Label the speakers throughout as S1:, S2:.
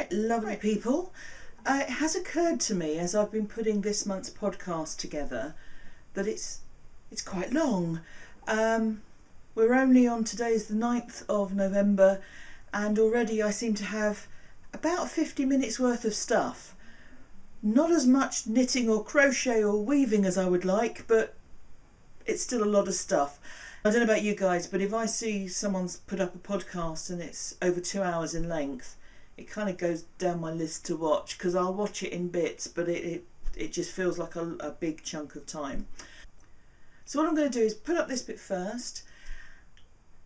S1: Right, lovely people. It has occurred to me as I've been putting this month's podcast together that it's quite long. We're only on today's the 9th of November and already I seem to have about 50 minutes worth of stuff. Not as much knitting or crochet or weaving as I would like, but it's still a lot of stuff. I don't know about you guys, but if I see someone's put up a podcast and it's over 2 hours in length, it kind of goes down my list to watch, because I'll watch it in bits, but it just feels like a big chunk of time. So what I'm going to do is put up this bit first,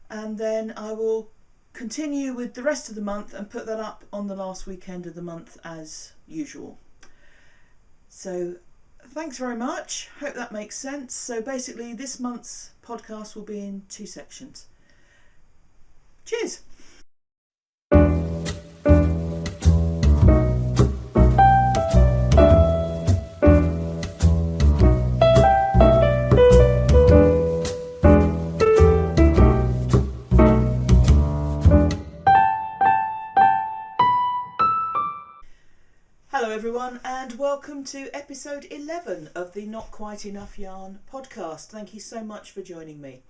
S1: and then I will continue with the rest of the month and put that up on the last weekend of the month as usual. So thanks very much. Hope that makes sense. So basically this month's podcast will be in 2 sections. Cheers. Hello everyone and welcome to episode 11 of the Not Quite Enough Yarn podcast. Thank you so much for joining me.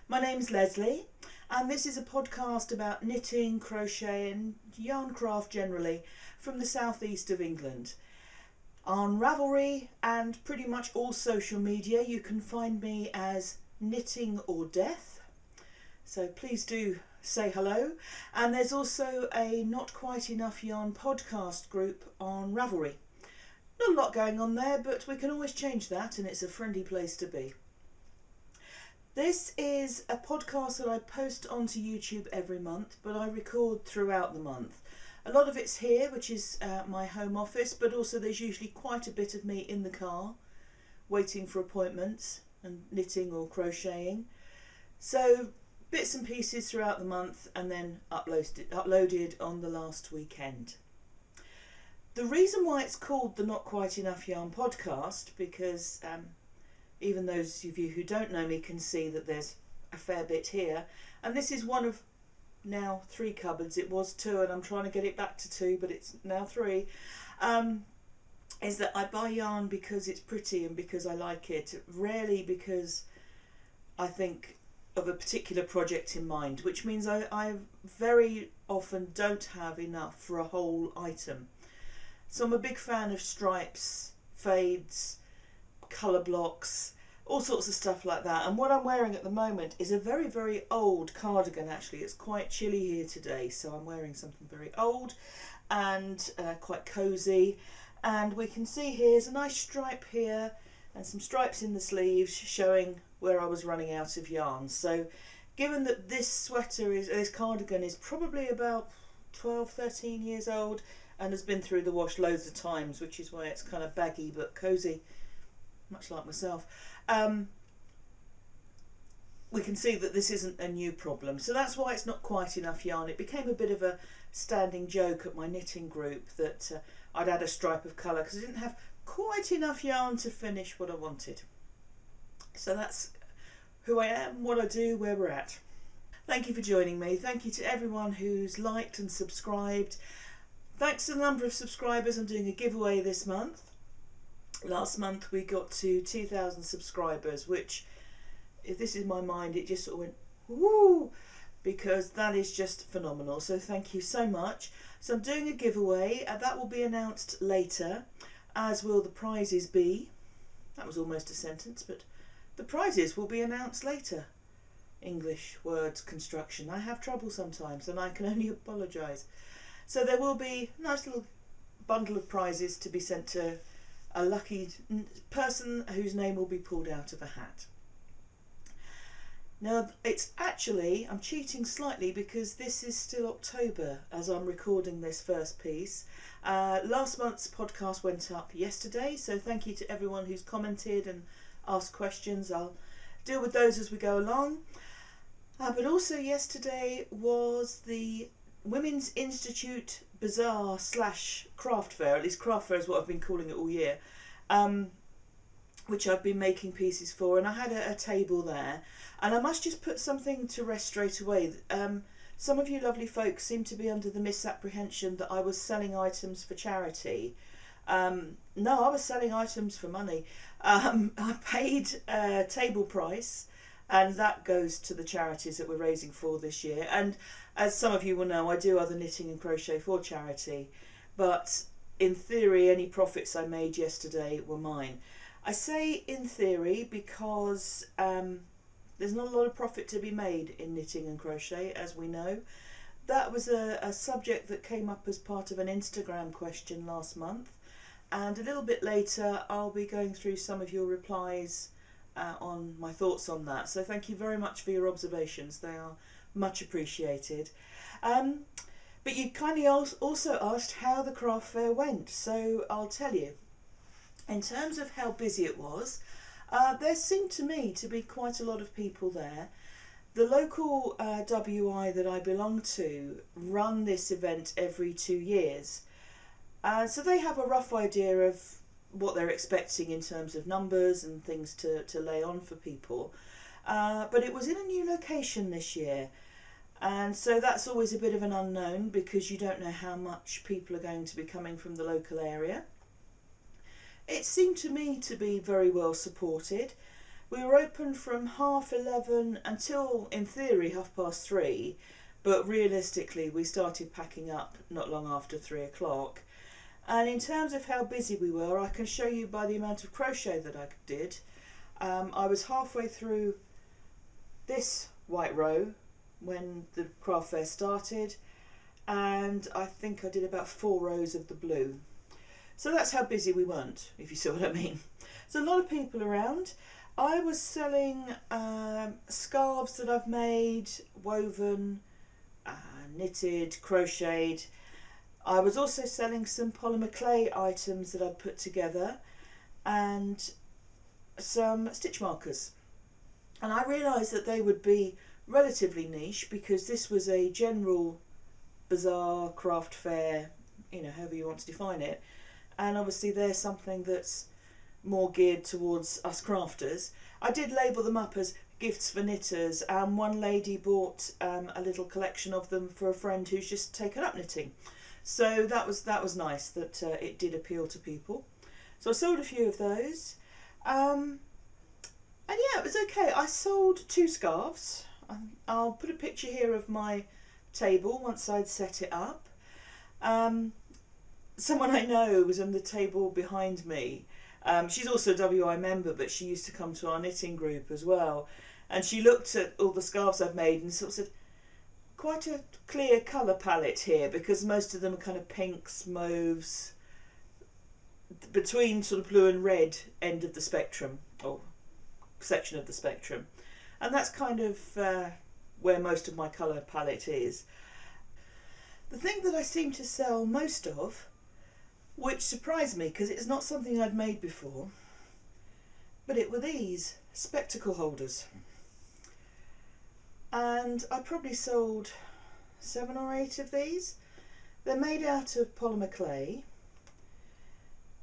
S1: My name's Leslie and this is a podcast about knitting, crochet and yarn craft generally from the southeast of England. On Ravelry and pretty much all social media you can find me as knittingordeath, so please do say hello. And there's also a Not Quite Enough Yarn podcast group on Ravelry. Not a lot going on there, but we can always change that and it's a friendly place to be. This is a podcast that I post onto YouTube every month, but I record throughout the month. A lot of it's here, which is my home office, but also there's usually quite a bit of me in the car waiting for appointments and knitting or crocheting. So bits and pieces throughout the month and then uploaded on the last weekend. The reason why it's called the Not Quite Enough Yarn podcast, because even those of you who don't know me can see that there's a fair bit here, and this is one of now 3 cupboards. It was 2 and I'm trying to get it back to 2, but it's now 3. Is that I buy yarn because it's pretty and because I like it, rarely because I think of a particular project in mind, which means I very often don't have enough for a whole item. So I'm a big fan of stripes, fades, colour blocks, all sorts of stuff like that. And what I'm wearing at the moment is a very, very old cardigan actually. It's quite chilly here today, so I'm wearing something very old and quite cosy. And we can see here's a nice stripe here and some stripes in the sleeves showing where I was running out of yarn. So given that this cardigan is probably about 12-13 years old and has been through the wash loads of times, which is why it's kind of baggy but cosy, much like myself, we can see that this isn't a new problem. So that's why it's not quite enough yarn. It became a bit of a standing joke at my knitting group that I'd add a stripe of colour because I didn't have quite enough yarn to finish what I wanted. So that's who I am, what I do, where we're at. Thank you for joining me. Thank you to everyone who's liked and subscribed. Thanks to the number of subscribers, I'm doing a giveaway this month. Last month we got to 2,000 subscribers, which, if this is my mind, it just sort of went woo, because that is just phenomenal. So thank you so much. So I'm doing a giveaway and that will be announced later, as will the prizes be. That was almost a sentence, but the prizes will be announced later. English words construction. I have trouble sometimes and I can only apologise. So there will be a nice little bundle of prizes to be sent to a lucky person whose name will be pulled out of a hat. Now it's actually, I'm cheating slightly because this is still October as I'm recording this first piece. Last month's podcast went up yesterday, so thank you to everyone who's commented and asked questions. I'll deal with those as we go along. But also yesterday was the Women's Institute Bazaar / craft fair, at least craft fair is what I've been calling it all year, which I've been making pieces for, and I had a table there. And I must just put something to rest straight away. some of you lovely folks seem to be under the misapprehension that I was selling items for charity. No, I was selling items for money. I paid table price, and that goes to the charities that we're raising for this year. And as some of you will know, I do other knitting and crochet for charity, but in theory any profits I made yesterday were mine. I say in theory because there's not a lot of profit to be made in knitting and crochet, as we know. That was a subject that came up as part of an Instagram question last month, and a little bit later I'll be going through some of your replies on my thoughts on that. So thank you very much for your observations, they are much appreciated. But you kindly also asked how the craft fair went, so I'll tell you. In terms of how busy it was, there seemed to me to be quite a lot of people there. The local WI that I belong to run this event every 2 years. So they have a rough idea of what they're expecting in terms of numbers and things to lay on for people. But it was in a new location this year. And so that's always a bit of an unknown because you don't know how much people are going to be coming from the local area. It seemed to me to be very well supported. We were open from 11:30 until, in theory, 3:30, but realistically we started packing up not long after 3 o'clock. And in terms of how busy we were, I can show you by the amount of crochet that I did. I was halfway through this white row when the craft fair started, and I think I did about 4 rows of the blue. So that's how busy we weren't, if you see what I mean. So a lot of people around. I was selling scarves that I've made, woven, knitted, crocheted. I was also selling some polymer clay items that I'd put together and some stitch markers. And I realised that they would be relatively niche because this was a general bazaar, craft fair, you know, however you want to define it. And obviously they're something that's more geared towards us crafters. I did label them up as gifts for knitters, and one lady bought a little collection of them for a friend who's just taken up knitting. So that was nice that it did appeal to people. So I sold a few of those. And yeah, it was okay. I sold 2 scarves. I'll put a picture here of my table once I'd set it up. Someone I know was on the table behind me. She's also a WI member, but she used to come to our knitting group as well. And she looked at all the scarves I've made and sort of said, quite a clear colour palette here, because most of them are kind of pinks, mauves, between sort of blue and red end of the spectrum, or section of the spectrum. And that's kind of where most of my colour palette is. The thing that I seem to sell most of, which surprised me because it's not something I'd made before, but it were these spectacle holders. And I probably sold 7 or 8 of these. They're made out of polymer clay,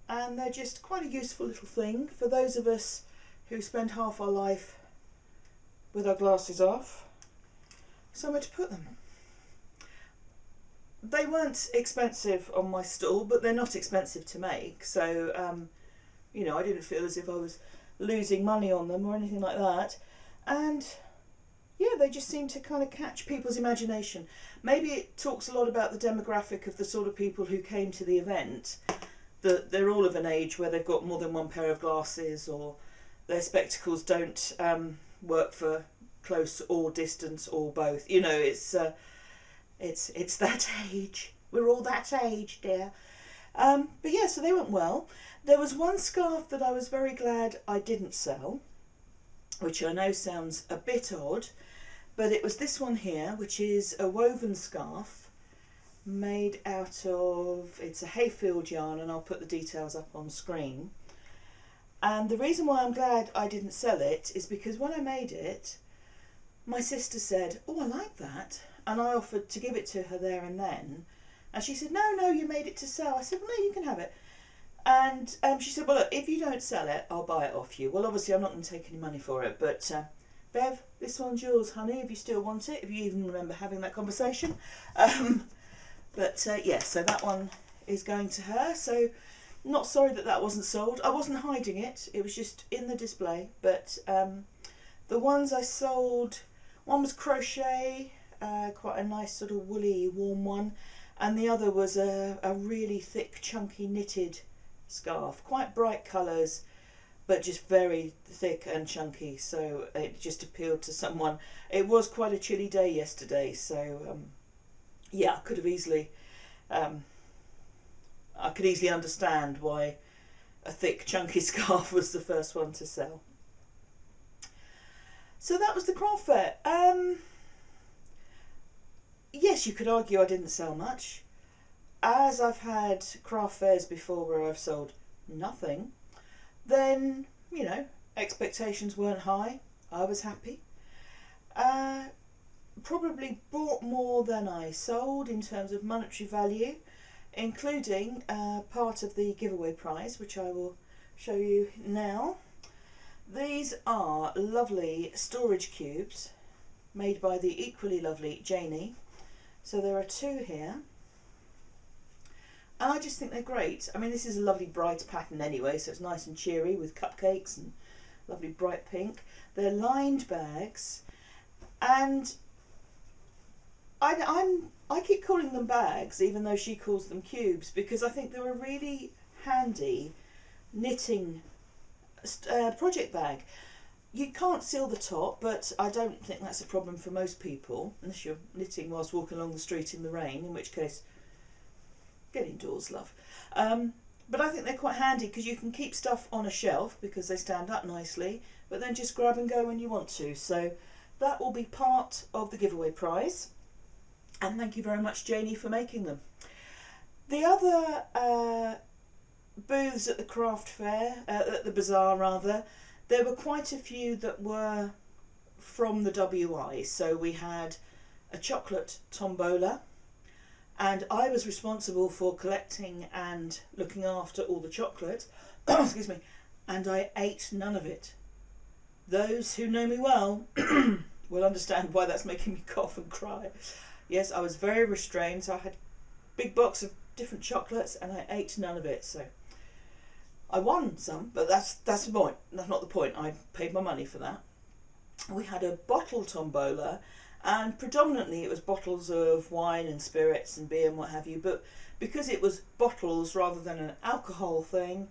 S1: and they're just quite a useful little thing for those of us who spend half our life with our glasses off. Somewhere to put them. They weren't expensive on my stall, but they're not expensive to make, so you know, I didn't feel as if I was losing money on them or anything like that. And yeah, they just seem to kind of catch people's imagination. Maybe it talks a lot about the demographic of the sort of people who came to the event, that they're all of an age where they've got more than one pair of glasses, or their spectacles don't work for close or distance or both. You know, it's that age. We're all that age, dear. But yeah, so they went well. There was one scarf that I was very glad I didn't sell, which I know sounds a bit odd, but it was this one here, which is a woven scarf made out of, it's a hayfield yarn, and I'll put the details up on screen. And the reason why I'm glad I didn't sell it is because when I made it, my sister said, "Oh, I like that." And I offered to give it to her there and then. And she said, no, you made it to sell. I said, well, no, you can have it. And she said, well, look, if you don't sell it, I'll buy it off you. Well, obviously, I'm not going to take any money for it, but Bev, this one's yours, honey, if you still want it, if you even remember having that conversation. Yeah, so that one is going to her. So not sorry that that wasn't sold. I wasn't hiding it, it was just in the display. But the ones I sold, one was crochet, quite a nice sort of woolly warm one, and the other was a really thick chunky knitted scarf, quite bright colours but just very thick and chunky, so it just appealed to someone. It was quite a chilly day yesterday, so yeah, I could easily understand why a thick chunky scarf was the first one to sell. So that was the craft fair. Yes, you could argue I didn't sell much, as I've had craft fairs before where I've sold nothing. Then, you know, expectations weren't high. I was happy. Probably bought more than I sold in terms of monetary value, including part of the giveaway prize, which I will show you now. These are lovely storage cubes made by the equally lovely Janie. So there are two here. And I just think they're great. I mean, this is a lovely bright pattern anyway, so it's nice and cheery with cupcakes and lovely bright pink. They're lined bags, and I keep calling them bags, even though she calls them cubes, because I think they're a really handy knitting project bag. You can't seal the top, but I don't think that's a problem for most people, unless you're knitting whilst walking along the street in the rain, in which case, get indoors, love. But I think they're quite handy because you can keep stuff on a shelf because they stand up nicely, but then just grab and go when you want to. So that will be part of the giveaway prize. And thank you very much, Janie, for making them. The other booths at the craft fair, at the bazaar rather, there were quite a few that were from the WI. So we had a chocolate tombola, and I was responsible for collecting and looking after all the chocolate, excuse me, and I ate none of it. Those who know me well will understand why that's making me cough and cry. Yes, I was very restrained, so I had a big box of different chocolates and I ate none of it. So I won some, but that's the point. That's not the point. I paid my money for that. We had a bottle tombola, and predominantly it was bottles of wine and spirits and beer and what have you, but because it was bottles rather than an alcohol thing,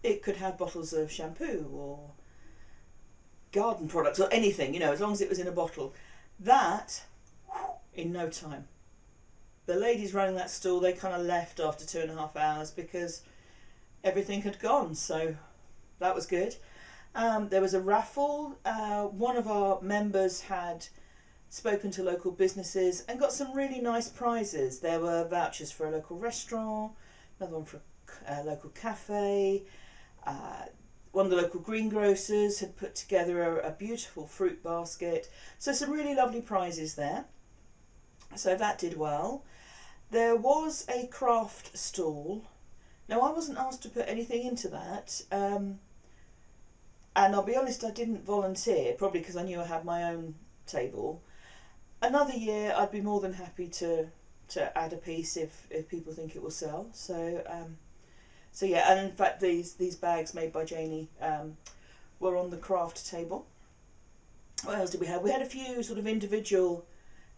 S1: it could have bottles of shampoo or garden products or anything, you know, as long as it was in a bottle. That, in no time. The ladies running that stall, they kind of left after 2.5 hours because everything had gone, so that was good. There was a raffle. One of our members had spoken to local businesses and got some really nice prizes. There were vouchers for a local restaurant, another one for a local cafe. One of the local greengrocers had put together a beautiful fruit basket. So some really lovely prizes there. So that did well. There was a craft stall. Now, I wasn't asked to put anything into that. And I'll be honest, I didn't volunteer, probably because I knew I had my own table. Another year, I'd be more than happy to add a piece if people think it will sell. So yeah, and in fact, these bags made by Janie were on the craft table. What else did we have? We had a few sort of individual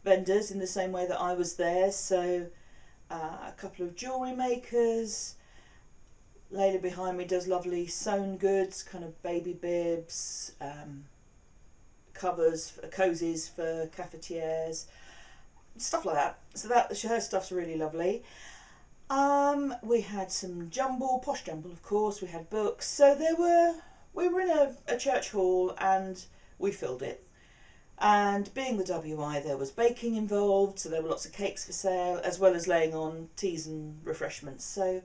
S1: vendors in the same way that I was there. So a couple of jewellery makers. Layla behind me does lovely sewn goods, kind of baby bibs, covers, cozies for cafetières, stuff like that. So that her stuff's really lovely. We had some posh jumble, of course. We had books. So we were in a church hall and we filled it. And being the WI, there was baking involved, so there were lots of cakes for sale, as well as laying on teas and refreshments. So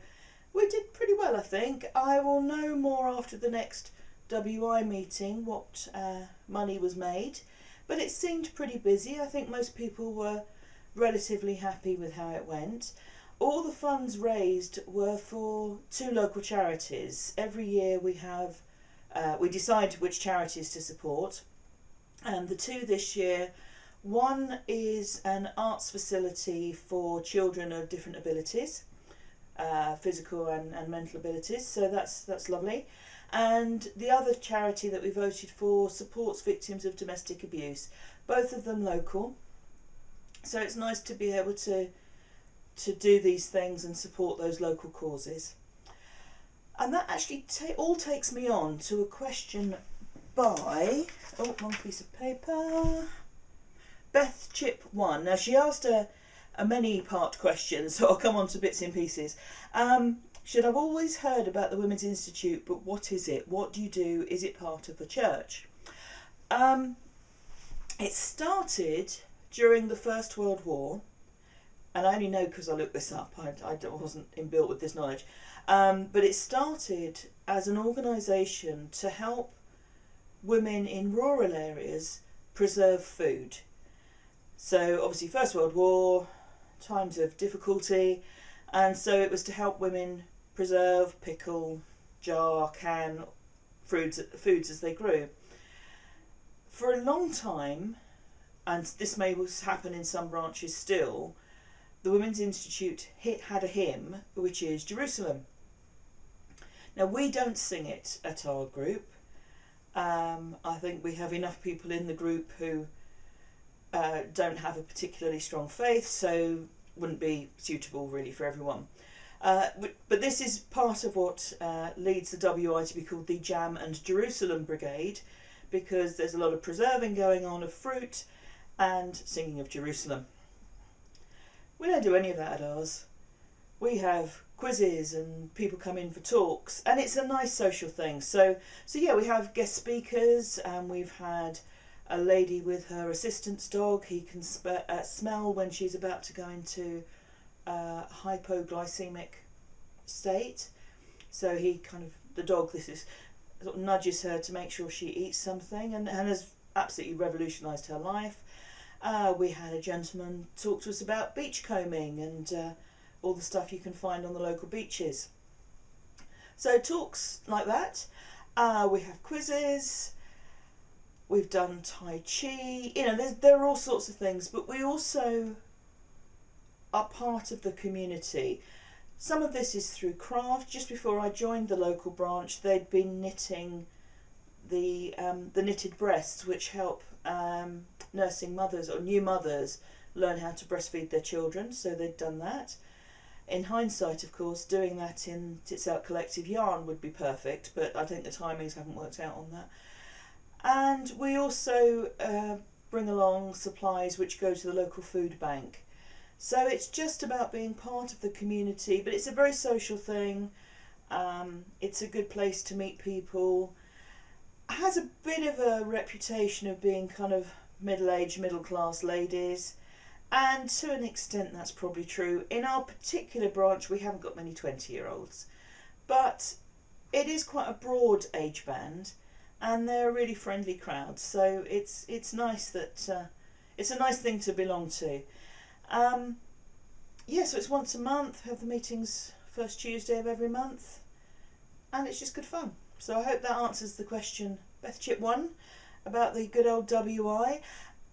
S1: we did pretty well, I think. I will know more after the next WI meeting what money was made, but it seemed pretty busy. I think most people were relatively happy with how it went. All the funds raised were for 2 local charities. Every year we decide which charities to support, And the two this year, one is an arts facility for children of different abilities, physical and mental abilities, so that's lovely. And the other charity that we voted for supports victims of domestic abuse, both of them local. So it's nice to be able to do these things and support those local causes. And that actually all takes me on to a question by, wrong piece of paper, Beth Chip 1. Now she asked a many-part question, so I'll come on to bits and pieces. Should I've always heard about the Women's Institute, but what is it? What do you do? Is it part of the church? It started during the First World War, and I only know because I looked this up. I wasn't inbuilt with this knowledge. But it started as an organisation to help women in rural areas preserve food. So obviously First World War, times of difficulty, and so it was to help women preserve, pickle, jar, can foods as they grew. For a long time, and this may happen in some branches still, the Women's Institute had a hymn, which is Jerusalem. Now we don't sing it at our group. I think we have enough people in the group who don't have a particularly strong faith, so wouldn't be suitable really for everyone. But this is part of what leads the WI to be called the Jam and Jerusalem Brigade, because there's a lot of preserving going on of fruit and singing of Jerusalem. We don't do any of that at ours. We have quizzes and people come in for talks, and it's a nice social thing. So yeah, we have guest speakers, and we've had a lady with her assistant's dog. He can smell when she's about to go into hypoglycemic state. So he the dog, this is sort of nudges her to make sure she eats something, and has absolutely revolutionised her life. We had a gentleman talk to us about beachcombing and all the stuff you can find on the local beaches. So talks like that. We have quizzes. We've done Tai Chi. There are all sorts of things, but we also are part of the community. Some of this is through craft. Just before I joined the local branch, they'd been knitting the knitted breasts, which help nursing mothers or new mothers learn how to breastfeed their children. So they'd done that. In hindsight, of course, doing that in Tits Out Collective Yarn would be perfect, but I think the timings haven't worked out on that. And we also bring along supplies which go to the local food bank. So it's just about being part of the community, but it's a very social thing. It's a good place to meet people. It has a bit of a reputation of being kind of middle-aged, middle-class ladies. And to an extent that's probably true. In our particular branch we haven't got many 20-year-olds. But it is quite a broad age band, and they're a really friendly crowd. So it's nice that it's a nice thing to belong to. Yeah, so it's once a month. Have the meetings first Tuesday of every month, and it's just good fun. So I hope that answers the question, Beth Chip 1, about the good old WI.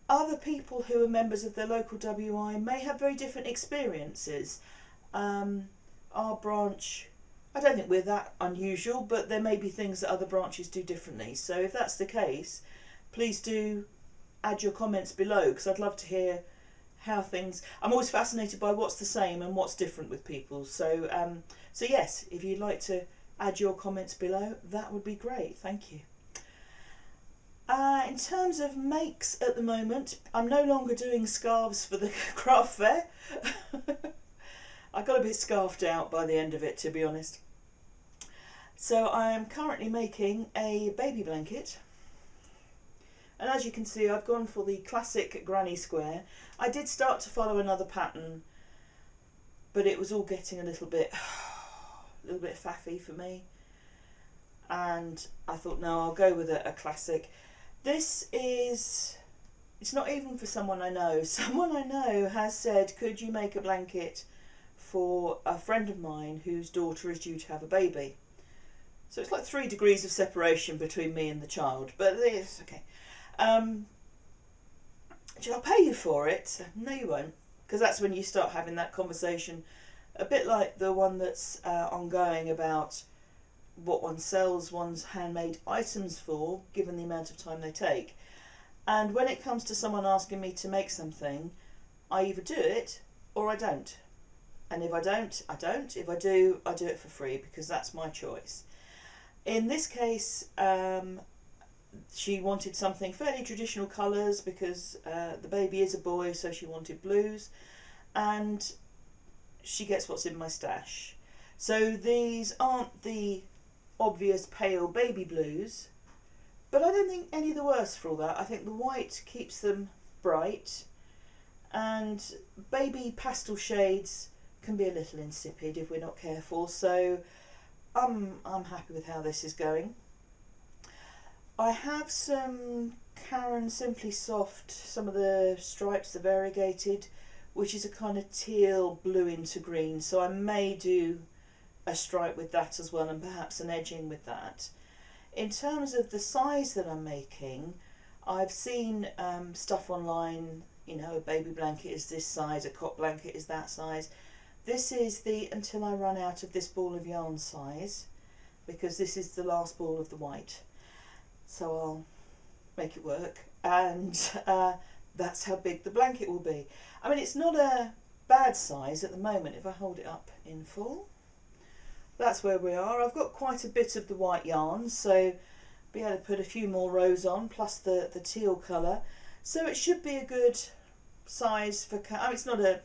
S1: Other people who are members of their local WI may have very different experiences. Our branch, I don't think we're that unusual, but there may be things that other branches do differently. So if that's the case, please do add your comments below, because I'd love to hear how things... I'm always fascinated by what's the same and what's different with people. So yes, if you'd like to add your comments below, that would be great. Thank you. In terms of makes at the moment, I'm no longer doing scarves for the craft fair. I got a bit scarfed out by the end of it, to be honest. So I am currently making a baby blanket. And as you can see, I've gone for the classic granny square. I did start to follow another pattern, but it was all getting a little bit faffy for me. And I thought, no, I'll go with a classic. This is, it's not even for someone I know. Someone I know has said, could you make a blanket for a friend of mine whose daughter is due to have a baby? So it's like 3 degrees of separation between me and the child, but it's okay. I'll pay you for it. No, you won't. Because that's when you start having that conversation, a bit like the one that's ongoing about what one sells one's handmade items for, given the amount of time they take. And when it comes to someone asking me to make something, I either do it or I don't. And if I don't, I don't. If I do it for free, because that's my choice. In this case, she wanted something fairly traditional colours because the baby is a boy, so she wanted blues, and she gets what's in my stash. So these aren't the obvious pale baby blues, but I don't think any the worse for all that. I think the white keeps them bright, and baby pastel shades can be a little insipid if we're not careful, so I'm happy with how this is going. I have some Caron Simply Soft, some of the stripes, the variegated, which is a kind of teal blue into green, so I may do a stripe with that as well, and perhaps an edging with that. In terms of the size that I'm making, I've seen stuff online, you know, a baby blanket is this size, a cot blanket is that size. This is the until I run out of this ball of yarn size, because this is the last ball of the white. So I'll make it work, and that's how big the blanket will be. I mean, it's not a bad size at the moment if I hold it up in full. That's where we are. I've got quite a bit of the white yarn, so be able to put a few more rows on, plus the teal colour. So it should be a good size for, I mean, it's not a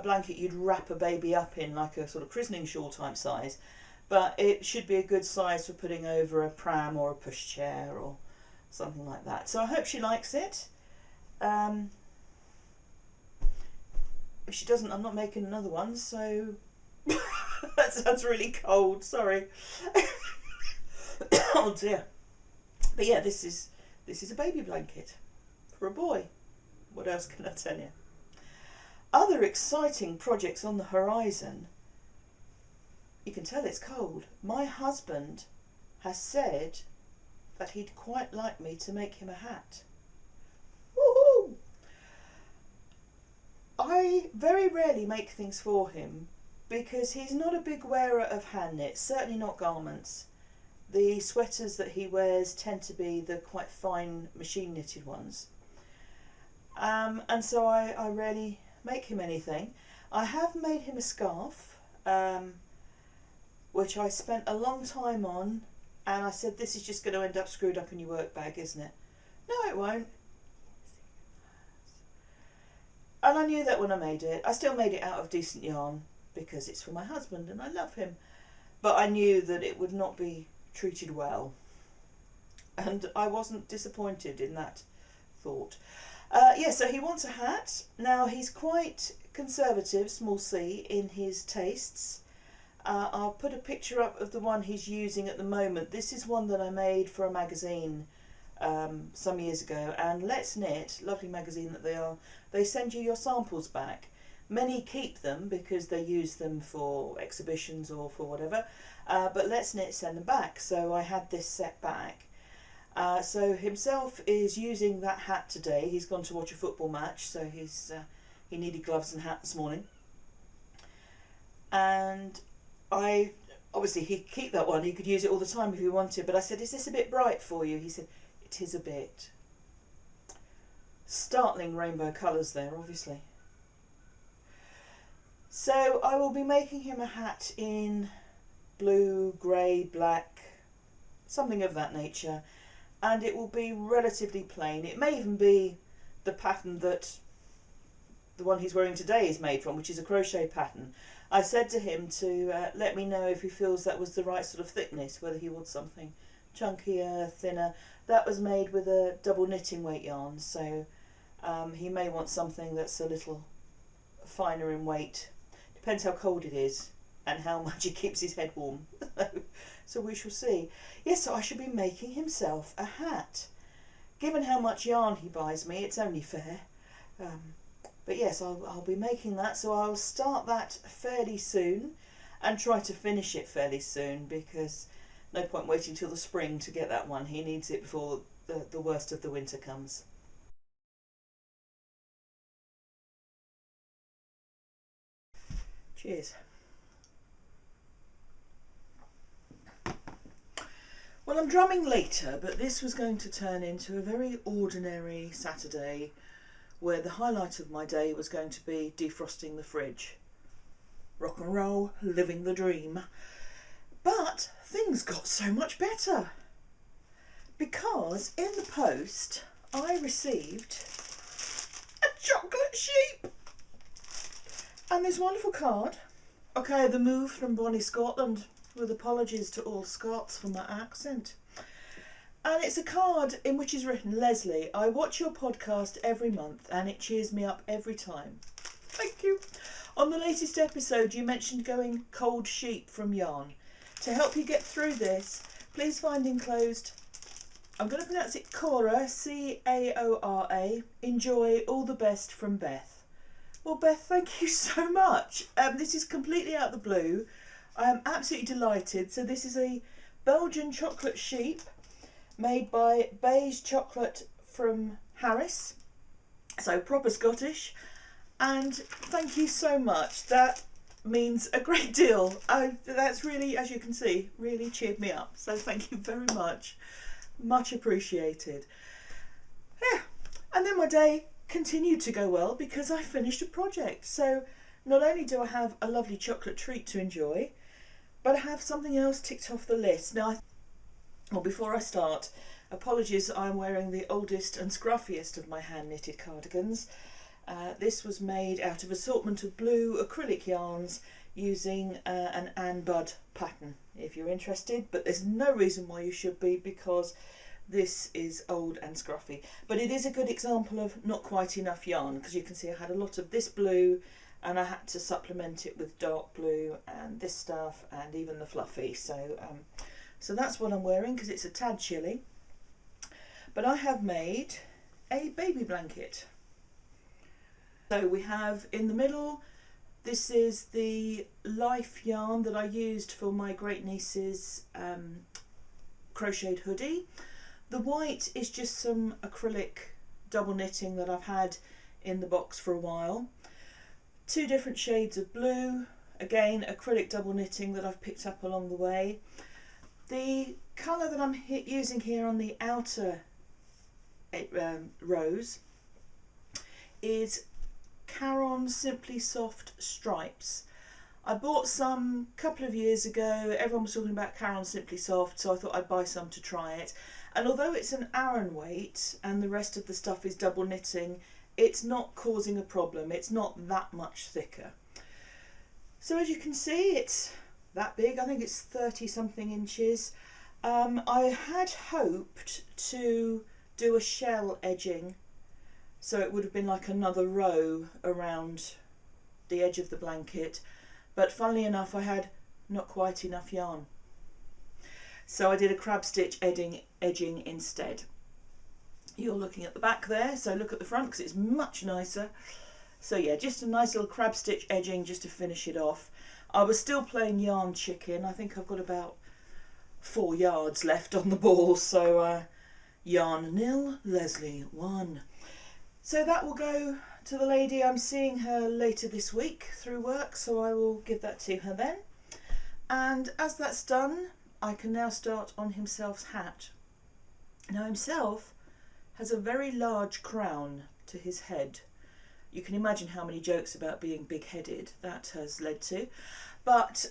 S1: blanket you'd wrap a baby up in, like a sort of christening shawl type size, but it should be a good size for putting over a pram or a pushchair or something like that. So I hope she likes it. If she doesn't, I'm not making another one, so that sounds really cold, sorry. Oh dear. But yeah, this is a baby blanket for a boy. What else can I tell you? Other exciting projects on the horizon. You can tell it's cold. My husband has said that he'd quite like me to make him a hat. Woohoo! I very rarely make things for him because he's not a big wearer of hand knit, certainly not garments. The sweaters that he wears tend to be the quite fine machine knitted ones. And so I rarely make him anything. I have made him a scarf, which I spent a long time on, and I said, this is just going to end up screwed up in your work bag, isn't it? No, it won't. And I knew that when I made it. I still made it out of decent yarn because it's for my husband and I love him. But I knew that it would not be treated well. And I wasn't disappointed in that thought. Yeah, so he wants a hat. Now, he's quite conservative, small c, in his tastes. I'll put a picture up of the one he's using at the moment. This is one that I made for a magazine some years ago, and Let's Knit, lovely magazine that they are, they send you your samples back. Many keep them because they use them for exhibitions or for whatever, but Let's Knit send them back, so I had this set back. So himself is using that hat today. He's gone to watch a football match, so he needed gloves and hat this morning. And obviously he'd keep that one, he could use it all the time if he wanted, but I said, is this a bit bright for you? He said, it is a bit. Startling rainbow colours there, obviously. So I will be making him a hat in blue, grey, black, something of that nature, and it will be relatively plain. It may even be the pattern that the one he's wearing today is made from, which is a crochet pattern. I said to him to let me know if he feels that was the right sort of thickness, whether he wants something chunkier, thinner. That was made with a double knitting weight yarn, so he may want something that's a little finer in weight. Depends how cold it is and how much he keeps his head warm. So we shall see. Yes, so I should be making himself a hat. Given how much yarn he buys me, it's only fair. But yes, I'll be making that, so I'll start that fairly soon and try to finish it fairly soon, because no point waiting till the spring to get that one. He needs it before the worst of the winter comes. Cheers. Well, I'm drumming later, but this was going to turn into a very ordinary Saturday where the highlight of my day was going to be defrosting the fridge. Rock and roll, living the dream. But things got so much better because in the post I received a chocolate sheep and this wonderful card. Okay, the move from Bonnie, Scotland, with apologies to all Scots for my accent. And it's a card in which is written, Leslie, I watch your podcast every month and it cheers me up every time. Thank you. On the latest episode you mentioned going cold sheep from yarn. To help you get through this, please find enclosed, I'm going to pronounce it Cora, C-A-O-R-A. Enjoy, all the best from Beth. Well, Beth, thank you so much. This is completely out of the blue. I am absolutely delighted. So this is a Belgian chocolate sheep made by Beige Chocolate from Harris. So proper Scottish. And thank you so much. That means a great deal. That's really, as you can see, really cheered me up. So thank you very much. Much appreciated. Yeah. And then my day continued to go well because I finished a project. So not only do I have a lovely chocolate treat to enjoy, but I have something else ticked off the list. Now, well, before I start, apologies, I'm wearing the oldest and scruffiest of my hand knitted cardigans. This was made out of assortment of blue acrylic yarns using an Ann Budd pattern, if you're interested, but there's no reason why you should be because this is old and scruffy. But it is a good example of not quite enough yarn because you can see I had a lot of this blue and I had to supplement it with dark blue and this stuff and even the fluffy. So that's what I'm wearing because it's a tad chilly. But I have made a baby blanket. So we have in the middle, this is the Life yarn that I used for my great niece's crocheted hoodie. The white is just some acrylic double knitting that I've had in the box for a while. Two different shades of blue, again acrylic double knitting that I've picked up along the way. The colour that I'm using here on the outer rows is Caron Simply Soft Stripes. I bought some a couple of years ago. Everyone was talking about Caron Simply Soft, so I thought I'd buy some to try it. And although it's an Aran weight and the rest of the stuff is double knitting, it's not causing a problem. It's not that much thicker. So as you can see, it's that big. I think it's 30 something inches. I had hoped to do a shell edging, so it would have been like another row around the edge of the blanket, but funnily enough I had not quite enough yarn, so I did a crab stitch edging instead. You're looking at the back there, so look at the front because it's much nicer. So yeah, just a nice little crab stitch edging just to finish it off. I was still playing yarn chicken. I think I've got about 4 yards left on the ball, so yarn 0, Leslie 1. So that will go to the lady. I'm seeing her later this week through work, so I will give that to her then. And as that's done, I can now start on himself's hat. Now himself has a very large crown to his head. You can imagine how many jokes about being big-headed that has led to. But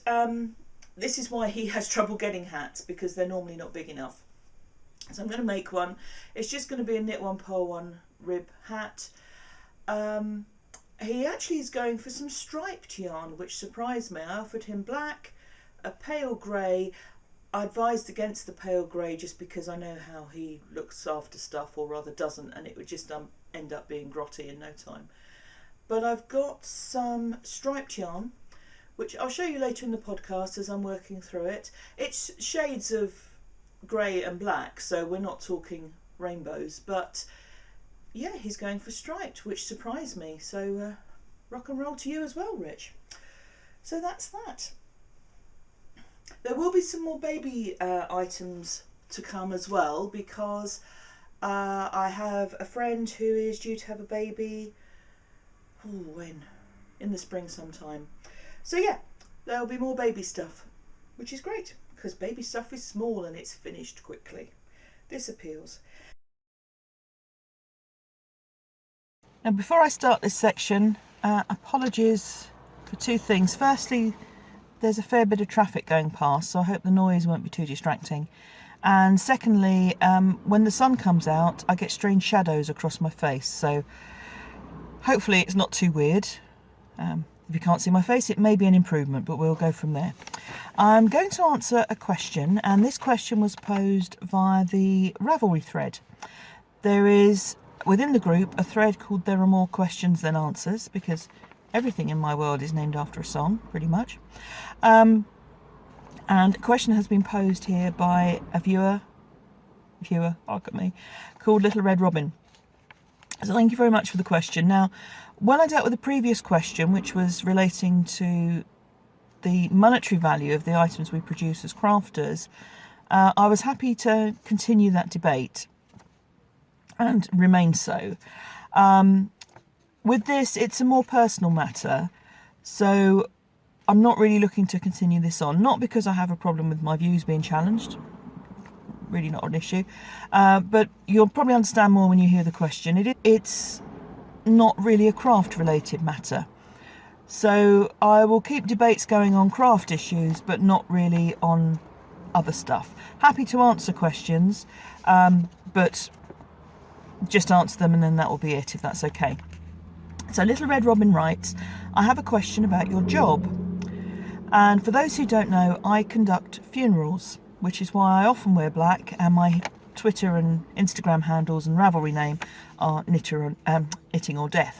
S1: this is why he has trouble getting hats, because they're normally not big enough. So I'm going to make one. It's just going to be a knit one, purl one rib hat. He actually is going for some striped yarn, which surprised me. I offered him black, a pale grey. I advised against the pale grey just because I know how he looks after stuff, or rather doesn't, and it would just end up being grotty in no time. But I've got some striped yarn, which I'll show you later in the podcast as I'm working through it. It's shades of grey and black, so we're not talking rainbows, but yeah, he's going for striped, which surprised me. So rock and roll to you as well, Rich. So that's that. There will be some more baby items to come as well, because I have a friend who is due to have a baby, when? In the spring sometime. So yeah, there'll be more baby stuff, which is great because baby stuff is small and it's finished quickly. This appeals. Now before I start this section, apologies for two things. Firstly, there's a fair bit of traffic going past, so I hope the noise won't be too distracting. And secondly, when the sun comes out, I get strange shadows across my face, so hopefully it's not too weird. If you can't see my face, it may be an improvement, but we'll go from there. I'm going to answer a question, and this question was posed via the Ravelry thread. There is, within the group, a thread called There Are More Questions Than Answers, because everything in my world is named after a song, pretty much. And a question has been posed here by a viewer, look at me, called Little Red Robin. So thank you very much for the question. Now, when I dealt with the previous question, which was relating to the monetary value of the items we produce as crafters, I was happy to continue that debate and remain so. With this, it's a more personal matter, so I'm not really looking to continue this on, not because I have a problem with my views being challenged, really not an issue, but you'll probably understand more when you hear the question. It's not really a craft related matter, so I will keep debates going on craft issues but not really on other stuff. Happy to answer questions, but just answer them and then that will be it, if that's okay. So Little Red Robin writes, I have a question about your job, and for those who don't know, I conduct funerals, which is why I often wear black, and my Twitter and Instagram handles and Ravelry name are knittingordeath.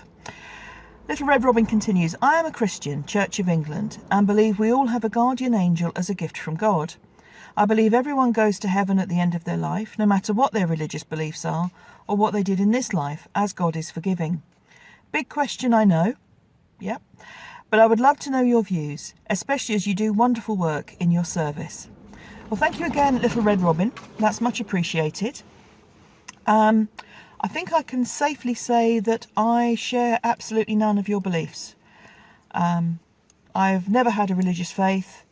S1: Little Red Robin continues, I am a Christian, Church of England, and believe we all have a guardian angel as a gift from God. I believe everyone goes to heaven at the end of their life, no matter what their religious beliefs are or what they did in this life, as God is forgiving. Big question, I know. Yep. But I would love to know your views, especially as you do wonderful work in your service. Well, thank you again, Little Red Robin. That's much appreciated. I think I can safely say that I share absolutely none of your beliefs. I've never had a religious faith,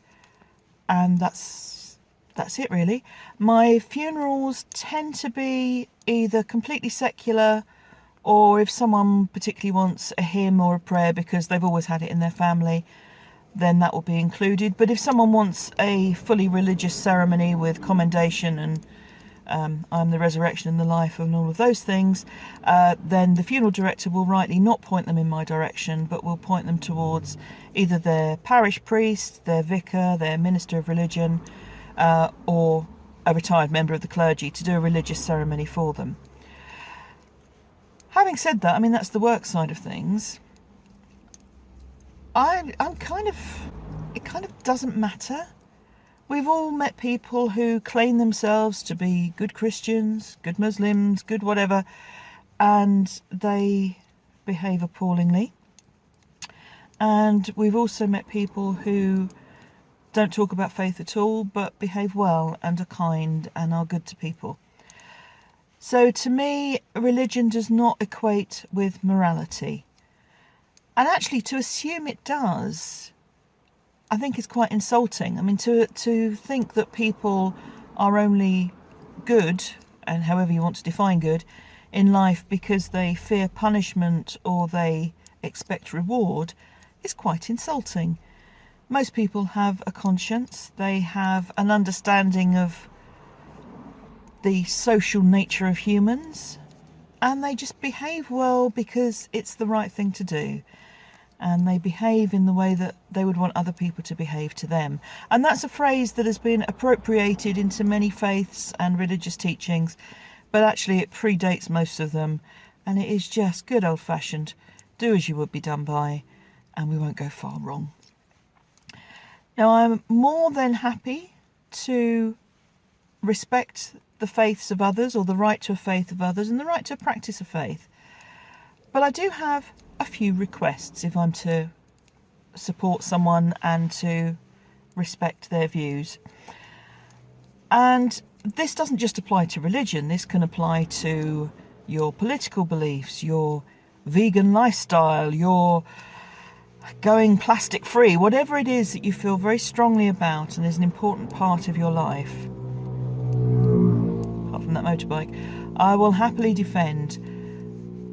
S1: and that's it really. My funerals tend to be either completely secular, or if someone particularly wants a hymn or a prayer because they've always had it in their family, then that will be included. But if someone wants a fully religious ceremony with commendation and I'm the resurrection and the life and all of those things, then the funeral director will rightly not point them in my direction, but will point them towards either their parish priest, their vicar, their minister of religion, or a retired member of the clergy to do a religious ceremony for them. Having said that, I mean, that's the work side of things. It kind of doesn't matter. We've all met people who claim themselves to be good Christians, good Muslims, good whatever, and they behave appallingly. And we've also met people who don't talk about faith at all, but behave well and are kind and are good to people. So to me, religion does not equate with morality. And actually, to assume it does, I think is quite insulting. I mean, to think that people are only good, and however you want to define good, in life because they fear punishment or they expect reward is quite insulting. Most people have a conscience. They have an understanding of the social nature of humans, and they just behave well because it's the right thing to do. And they behave in the way that they would want other people to behave to them. And that's a phrase that has been appropriated into many faiths and religious teachings, but actually it predates most of them, and it is just good old-fashioned, do as you would be done by, and we won't go far wrong. Now, I'm more than happy to respect the faiths of others, or the right to a faith of others, and the right to a practice of faith. But I do have a few requests if I'm to support someone and to respect their views. And this doesn't just apply to religion, this can apply to your political beliefs, your vegan lifestyle, your going plastic free, whatever it is that you feel very strongly about and is an important part of your life, apart from that motorbike, I will happily defend,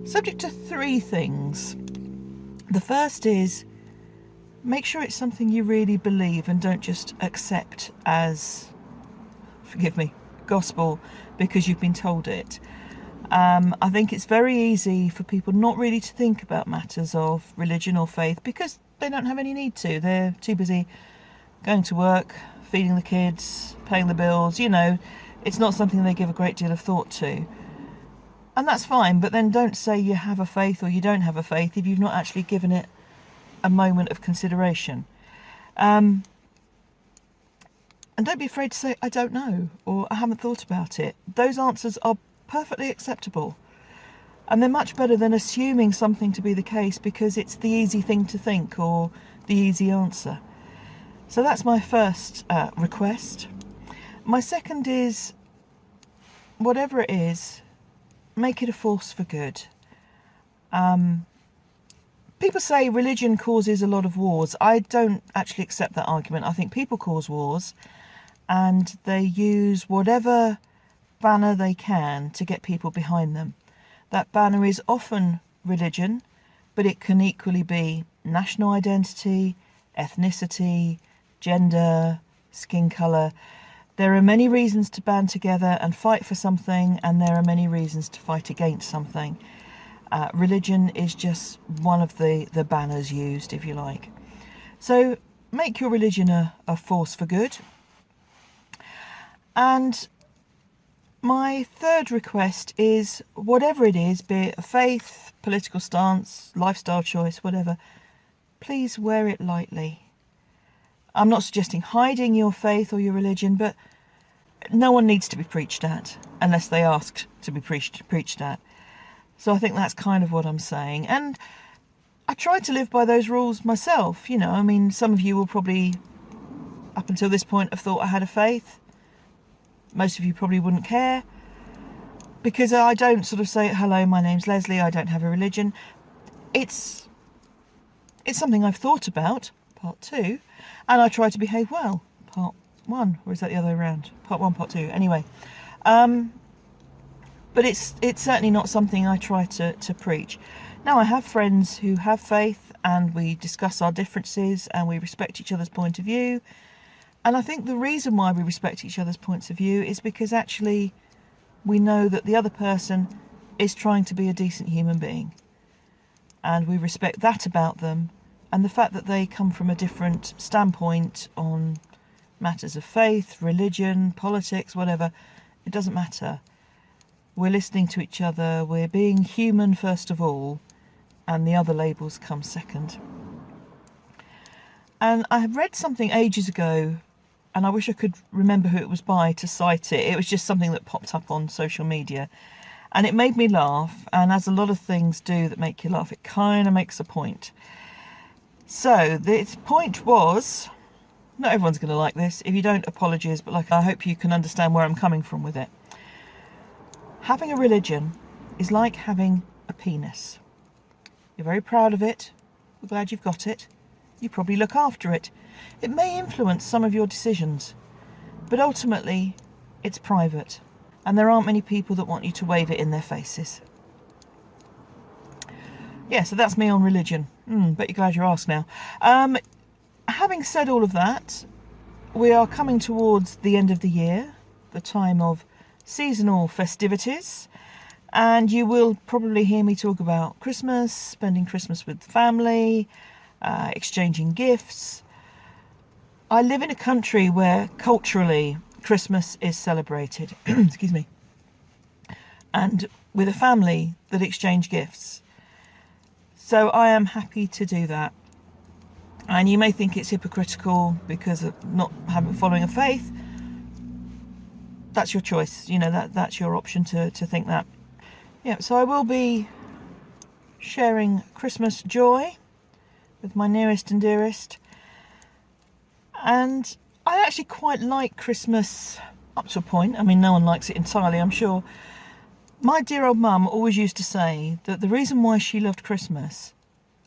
S1: subject to 3 things. The first is, make sure it's something you really believe and don't just accept as, forgive me, gospel because you've been told it. I think it's very easy for people not really to think about matters of religion or faith because they don't have any need to. They're too busy going to work, feeding the kids, paying the bills. It's not something they give a great deal of thought to. And that's fine, but then don't say you have a faith or you don't have a faith if you've not actually given it a moment of consideration. And don't be afraid to say, I don't know, or I haven't thought about it. Those answers are perfectly acceptable. And they're much better than assuming something to be the case because it's the easy thing to think or the easy answer. So that's my first request. My second is, whatever it is, make it a force for good. People say religion causes a lot of wars. I don't actually accept that argument. I think people cause wars and they use whatever banner they can to get people behind them. That banner is often religion, but it can equally be national identity, ethnicity, gender, skin colour. There are many reasons to band together and fight for something, and there are many reasons to fight against something. Religion is just one of the banners used, if you like. So make your religion a force for good. And my third request is, whatever it is, be it a faith, political stance, lifestyle choice, whatever, please wear it lightly. I'm not suggesting hiding your faith or your religion, but no one needs to be preached at unless they asked to be preached at. So I think that's kind of what I'm saying. And I try to live by those rules myself. Some of you will probably, up until this point, have thought I had a faith. Most of you probably wouldn't care because I don't sort of say, hello, my name's Leslie, I don't have a religion. It's something I've thought about, part 2, and I try to behave well, part 1, or is that the other way around? Part 1, part 2, anyway. But it's certainly not something I try to preach. Now, I have friends who have faith and we discuss our differences and we respect each other's point of view. And I think the reason why we respect each other's points of view is because actually we know that the other person is trying to be a decent human being. And we respect that about them. And the fact that they come from a different standpoint on matters of faith, religion, politics, whatever, it doesn't matter. We're listening to each other, we're being human first of all, and the other labels come second. And I have read something ages ago, and I wish I could remember who it was by to cite it. It was just something that popped up on social media. And it made me laugh, and as a lot of things do that make you laugh, it kind of makes a point. So, the point was, not everyone's going to like this. If you don't, apologies, but I hope you can understand where I'm coming from with it. Having a religion is like having a penis. You're very proud of it. You're glad you've got it. You probably look after it. It may influence some of your decisions, but ultimately it's private, and there aren't many people that want you to wave it in their faces. Yeah, so that's me on religion. Bet you're glad you asked now. Having said all of that, we are coming towards the end of the year, the time of seasonal festivities, and you will probably hear me talk about Christmas, spending Christmas with family, exchanging gifts. I live in a country where culturally Christmas is celebrated, excuse me, and with a family that exchange gifts. So I am happy to do that. And you may think it's hypocritical because of not following a faith. That's your choice, that's your option to think that. Yeah, so I will be sharing Christmas joy with my nearest and dearest. And I actually quite like Christmas up to a point. I mean, no one likes it entirely, I'm sure. My dear old mum always used to say that the reason why she loved Christmas,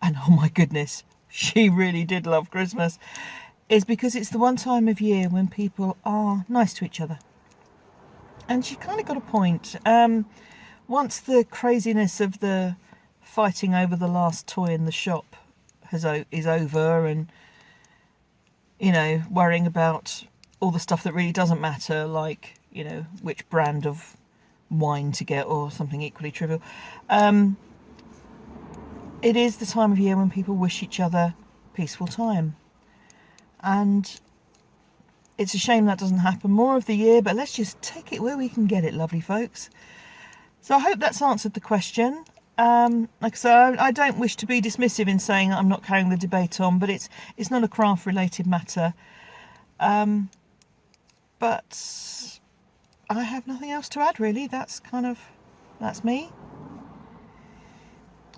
S1: and oh my goodness,
S2: she really did love Christmas, is because it's the one time of year when people are nice to each other. And she kind of got a point. Once the craziness of the fighting over the last toy in the shop is over, and, you know, worrying about all the stuff that really doesn't matter, like, you know, which brand of wine to get or something equally trivial, it is the time of year when people wish each other peaceful time. And it's a shame that doesn't happen more of the year, but let's just take it where we can get it, lovely folks. So I hope that's answered the question. Like I said, I don't wish to be dismissive in saying I'm not carrying the debate on, but it's not a craft related matter. But I have nothing else to add, really. That's me.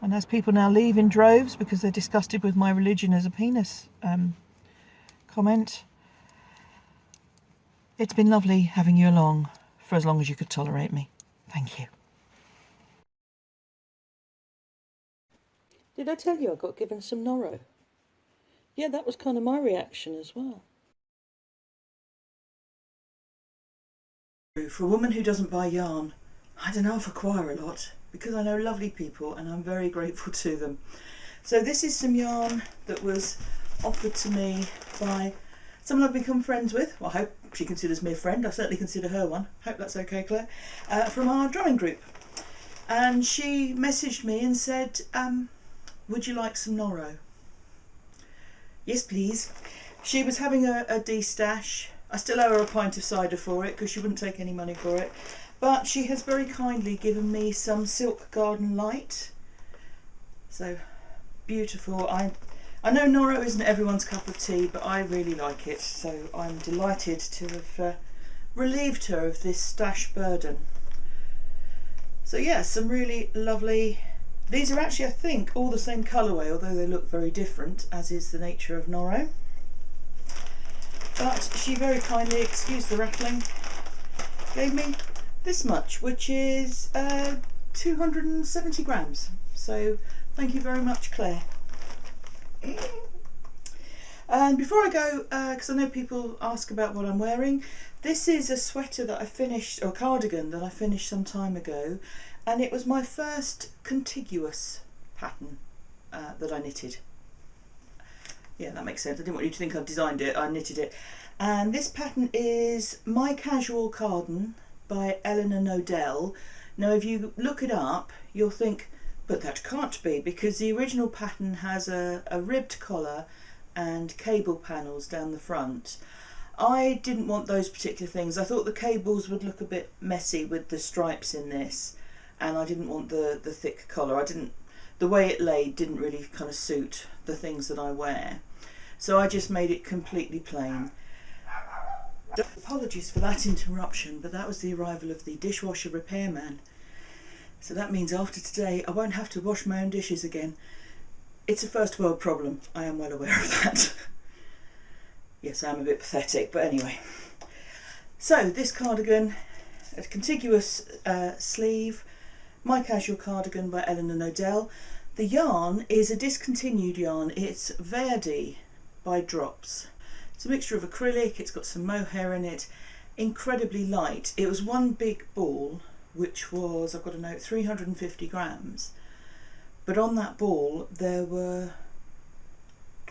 S2: And as people now leave in droves because they're disgusted with my religion as a penis comment, it's been lovely having you along for as long as you could tolerate me. Thank you. Did I tell you I got given some Noro? Yeah, that was kind of my reaction as well.
S1: For a woman who doesn't buy yarn, I don't know if I acquire a lot, because I know lovely people and I'm very grateful to them. So this is some yarn that was offered to me by someone I've become friends with. Well, I hope she considers me a friend. I certainly consider her one. Hope that's okay, Claire. From our drawing group. And she messaged me and said, would you like some Noro? Yes, please. She was having a de-stash. I still owe her a pint of cider for it because she wouldn't take any money for it. But she has very kindly given me some Silk Garden Lite. So, beautiful. I know Noro isn't everyone's cup of tea, but I really like it. So I'm delighted to have relieved her of this stash burden. So yeah, some really lovely... These are actually, I think, all the same colourway, although they look very different, as is the nature of Noro. But she very kindly, excuse the rattling, gave me this much, which is 270 grams. So thank you very much, Claire. And before I go, because I know people ask about what I'm wearing, this is a sweater that I finished, or cardigan that I finished some time ago, and it was my first contiguous pattern that I knitted. Yeah, that makes sense. I didn't want you to think I designed it, I knitted it. And this pattern is My Casual Cardigan by Elena Nodel. Now if you look it up, you'll think, but that can't be, because the original pattern has a ribbed collar and cable panels down the front. I didn't want those particular things. I thought the cables would look a bit messy with the stripes in this, and I didn't want the thick collar. The way it laid didn't really kind of suit the things that I wear. So I just made it completely plain. Apologies for that interruption, but that was the arrival of the dishwasher repairman. So that means after today I won't have to wash my own dishes again. It's a first world problem, I am well aware of that. Yes, I am a bit pathetic, but anyway. So this cardigan, a contiguous sleeve, My Casual Cardigan by Elena Nodel. The yarn is a discontinued yarn. It's Verdi by Drops. It's a mixture of acrylic, it's got some mohair in it, incredibly light. It was one big ball, which was, I've got a note, 350 grams. But on that ball there were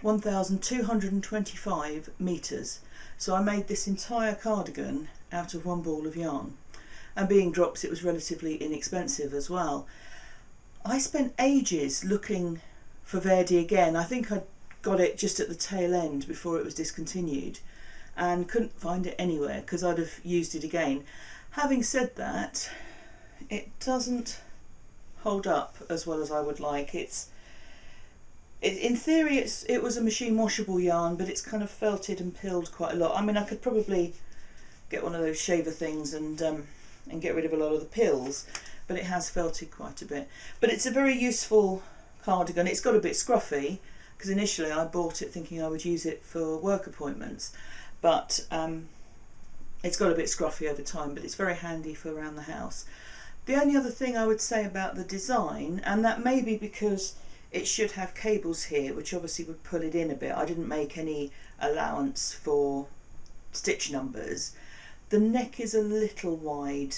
S1: 1,225 metres. So I made this entire cardigan out of one ball of yarn. And being Drops, it was relatively inexpensive as well. I spent ages looking for Verdi again. I think I got it just at the tail end before it was discontinued and couldn't find it anywhere because I'd have used it again. Having said that, it doesn't hold up as well as I would like. In theory it was a machine washable yarn, but it's kind of felted and pilled quite a lot. I mean, I could probably get one of those shaver things and get rid of a lot of the pills, but it has felted quite a bit. But it's a very useful cardigan. It's got a bit scruffy because initially I bought it thinking I would use it for work appointments, but it's got a bit scruffy over time, but it's very handy for around the house. The only other thing I would say about the design, and that may be because it should have cables here, which obviously would pull it in a bit. I didn't make any allowance for stitch numbers. The neck is a little wide,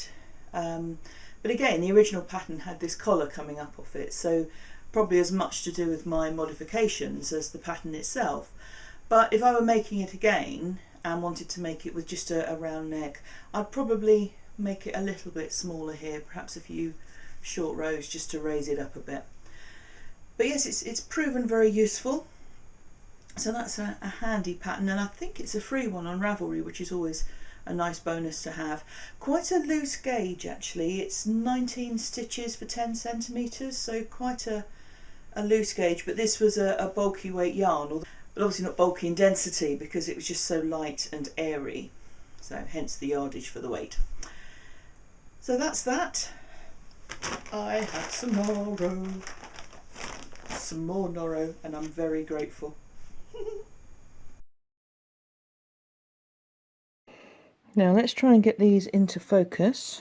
S1: but again, the original pattern had this collar coming up off it, so probably as much to do with my modifications as the pattern itself. But if I were making it again and wanted to make it with just a round neck, I'd probably make it a little bit smaller here, perhaps a few short rows just to raise it up a bit. But yes, it's proven very useful. So that's a handy pattern, and I think it's a free one on Ravelry, which is always a nice bonus to have. Quite a loose gauge actually. It's 19 stitches for 10 centimetres, so quite a loose gauge, but this was a bulky weight yarn, but obviously not bulky in density because it was just so light and airy, so hence the yardage for the weight. So that's that. I had some Noro, some more Noro, and I'm very grateful.
S2: Now let's try and get these into focus,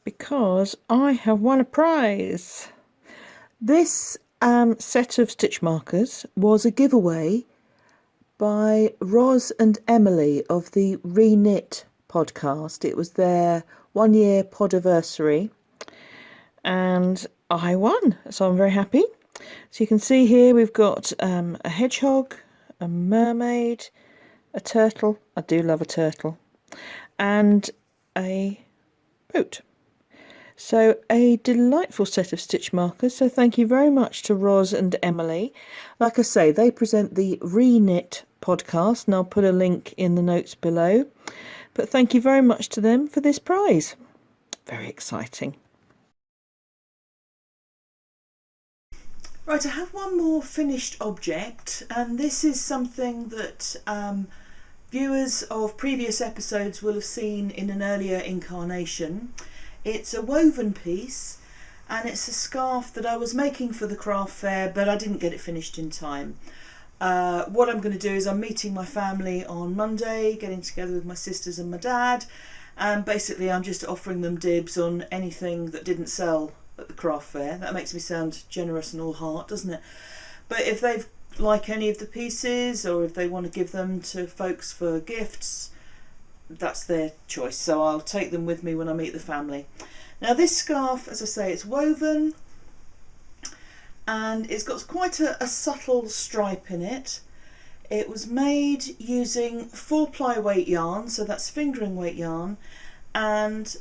S2: because I have won a prize. This set of stitch markers was a giveaway by Roz and Emily of the Reknit podcast. It was their 1 year podiversary, and I won, so I'm very happy. So you can see here we've got a hedgehog, a mermaid, a turtle, I do love a turtle, and a boat. So a delightful set of stitch markers, so thank you very much to Roz and Emily. Like I say, they present the Reknit podcast, and I'll put a link in the notes below. But thank you very much to them for this prize. Very exciting.
S1: Right, I have one more finished object, and this is something that viewers of previous episodes will have seen in an earlier incarnation. It's a woven piece, and it's a scarf that I was making for the craft fair, but I didn't get it finished in time. What I'm going to do is I'm meeting my family on Monday, getting together with my sisters and my dad, and basically I'm just offering them dibs on anything that didn't sell at the craft fair. That makes me sound generous and all heart, doesn't it? But if they like any of the pieces, or if they want to give them to folks for gifts, that's their choice. So I'll take them with me when I meet the family. Now this scarf, as I say, it's woven, and it's got quite a subtle stripe in it. It was made using 4-ply weight yarn, so that's fingering weight yarn, and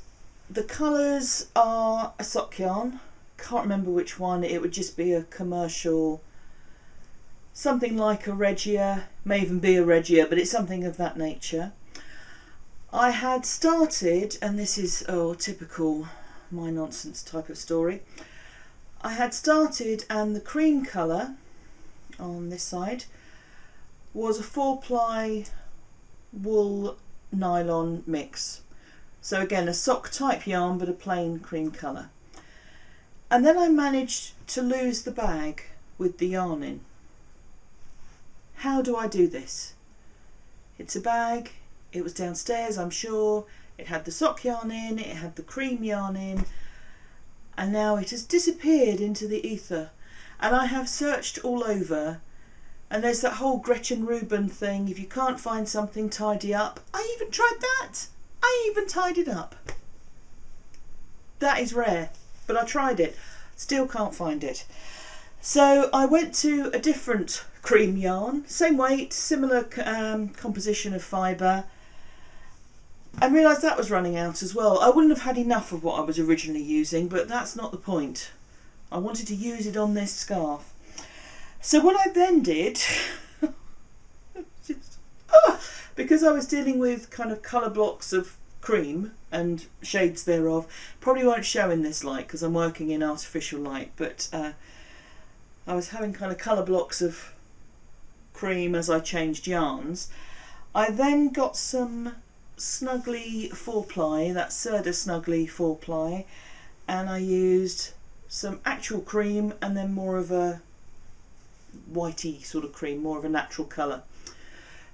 S1: the colours are a sock yarn. Can't remember which one. It would just be a commercial, something like a Regia, may even be a Regia, but it's something of that nature. I had started, and this is typical my nonsense type of story, I had started, and the cream colour on this side was a 4-ply wool nylon mix. So again, a sock type yarn, but a plain cream colour. And then I managed to lose the bag with the yarn in. How do I do this? It's a bag, it was downstairs, I'm sure, it had the sock yarn in, it had the cream yarn in, and now it has disappeared into the ether. And I have searched all over, and there's that whole Gretchen Rubin thing, if you can't find something, tidy up. I even tried that. I even tied it up. That is rare, but I tried it. Still can't find it. So I went to a different cream yarn, same weight, similar composition of fibre, and realised that was running out as well. I wouldn't have had enough of what I was originally using, but that's not the point. I wanted to use it on this scarf. So what I then did, because I was dealing with kind of colour blocks of cream and shades thereof, probably won't show in this light because I'm working in artificial light, but I was having kind of colour blocks of cream as I changed yarns. I then got some Snuggly 4-ply, that's Serda Snuggly 4-ply, and I used some actual cream and then more of a whitey sort of cream, more of a natural colour.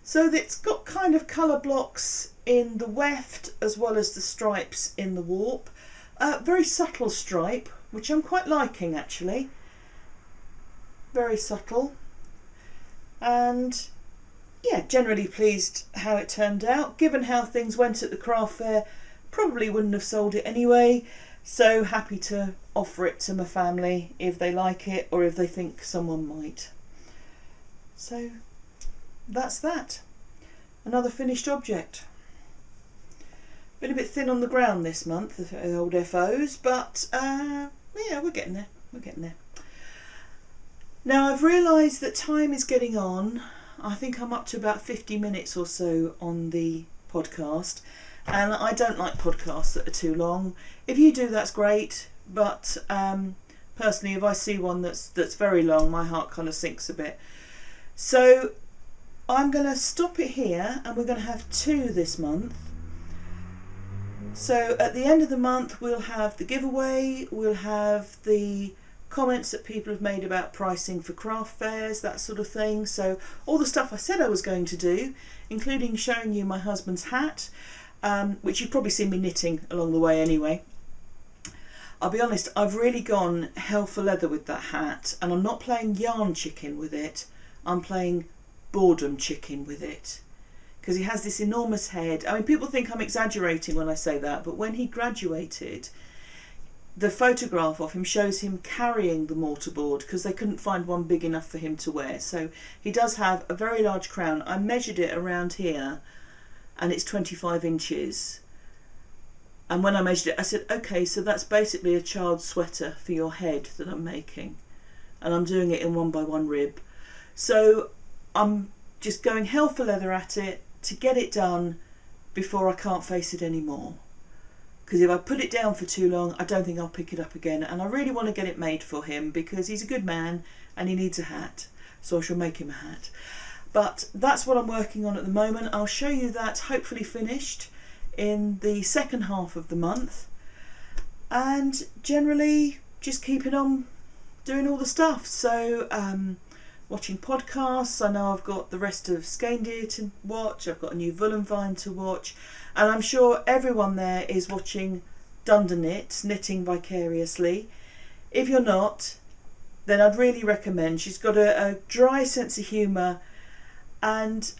S1: So it's got kind of colour blocks in the weft as well as the stripes in the warp. Very subtle stripe, which I'm quite liking actually. very subtle, and yeah, generally pleased how it turned out. Given how things went at the craft fair, probably wouldn't have sold it anyway, so happy to offer it to my family if they like it or if they think someone might. So that's that. Another finished object. Been a bit thin on the ground this month, the old FOs, but yeah, we're getting there. We're getting there. Now I've realised that time is getting on. I think I'm up to about 50 minutes or so on the podcast, and I don't like podcasts that are too long. If you do, that's great, but personally, if I see one that's very long, my heart kind of sinks a bit. So I'm going to stop it here, and we're going to have 2 this month. So at the end of the month, we'll have the giveaway, we'll have the comments that people have made about pricing for craft fairs, that sort of thing. So all the stuff I said I was going to do, including showing you my husband's hat, which you've probably seen me knitting along the way anyway. I'll be honest, I've really gone hell for leather with that hat, and I'm not playing yarn chicken with it, I'm playing boredom chicken with it. Because he has this enormous head. I mean, people think I'm exaggerating when I say that, but when he graduated, the photograph of him shows him carrying the mortarboard because they couldn't find one big enough for him to wear. So he does have a very large crown. I measured it around here and it's 25 inches. And when I measured it, I said, okay, so that's basically a child's sweater for your head that I'm making. And I'm doing it in 1x1 rib. So I'm just going hell for leather at it to get it done before I can't face it anymore. Because if I put it down for too long, I don't think I'll pick it up again. And I really want to get it made for him because he's a good man and he needs a hat. So I shall make him a hat. But that's what I'm working on at the moment. I'll show you that hopefully finished in the second half of the month. And generally just keeping on doing all the stuff. So watching podcasts. I know I've got the rest of Cygnet to watch. I've got a new Vine to watch. And I'm sure everyone there is watching Knit, Knitting Vicariously. If you're not, then I'd really recommend. She's got a dry sense of humour, and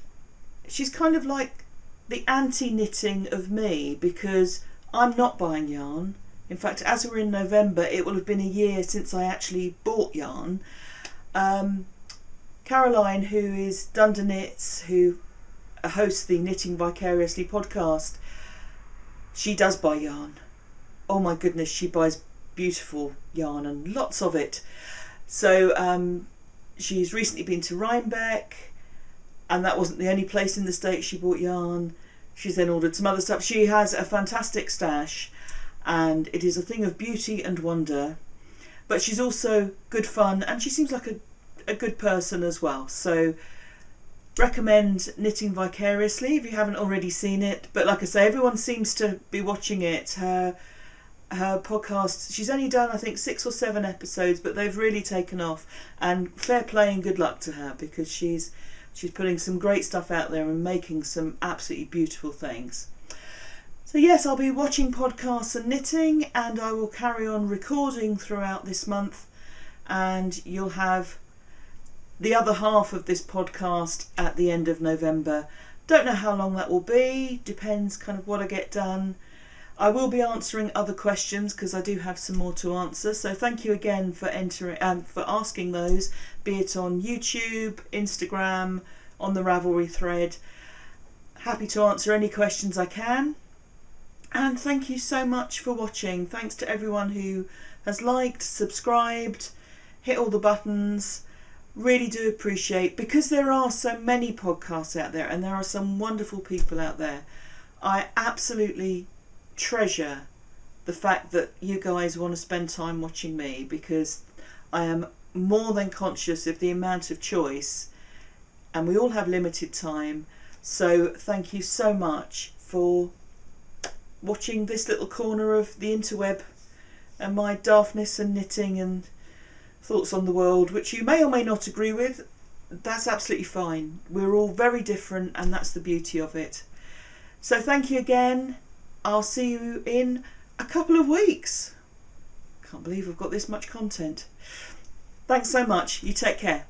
S1: she's kind of like the anti-knitting of me because I'm not buying yarn. In fact, as we're in November, it will have been a year since I actually bought yarn. Caroline, who is Knits, who hosts the Knitting Vicariously podcast, she does buy yarn. Oh my goodness, she buys beautiful yarn and lots of it. So she's recently been to Rhinebeck, and that wasn't the only place in the States she bought yarn. She's then ordered some other stuff. She has a fantastic stash, and it is a thing of beauty and wonder. But she's also good fun, and she seems like a good person as well. So recommend Knitting Vicariously if you haven't already seen it. But like I say, everyone seems to be watching it. Her podcast, she's only done I think 6 or 7 episodes, but they've really taken off, and fair play and good luck to her because she's putting some great stuff out there and making some absolutely beautiful things. So yes, I'll be watching podcasts and knitting, and I will carry on recording throughout this month, and you'll have the other half of this podcast at the end of November. Don't know how long that will be, depends kind of what I get done. I will be answering other questions because I do have some more to answer. So thank you again for for asking those, be it on YouTube, Instagram, on the Ravelry thread. Happy to answer any questions I can. And thank you so much for watching. Thanks to everyone who has liked, subscribed, hit all the buttons. Really do appreciate, because there are so many podcasts out there and there are some wonderful people out there. I absolutely treasure the fact that you guys want to spend time watching me, because I am more than conscious of the amount of choice, and we all have limited time. So thank you so much for watching this little corner of the interweb and my daftness and knitting and thoughts on the world, which you may or may not agree with. That's absolutely fine. We're all very different, and that's the beauty of it. So thank you again. I'll see you in a couple of weeks. Can't believe I've got this much content. Thanks so much. You take care.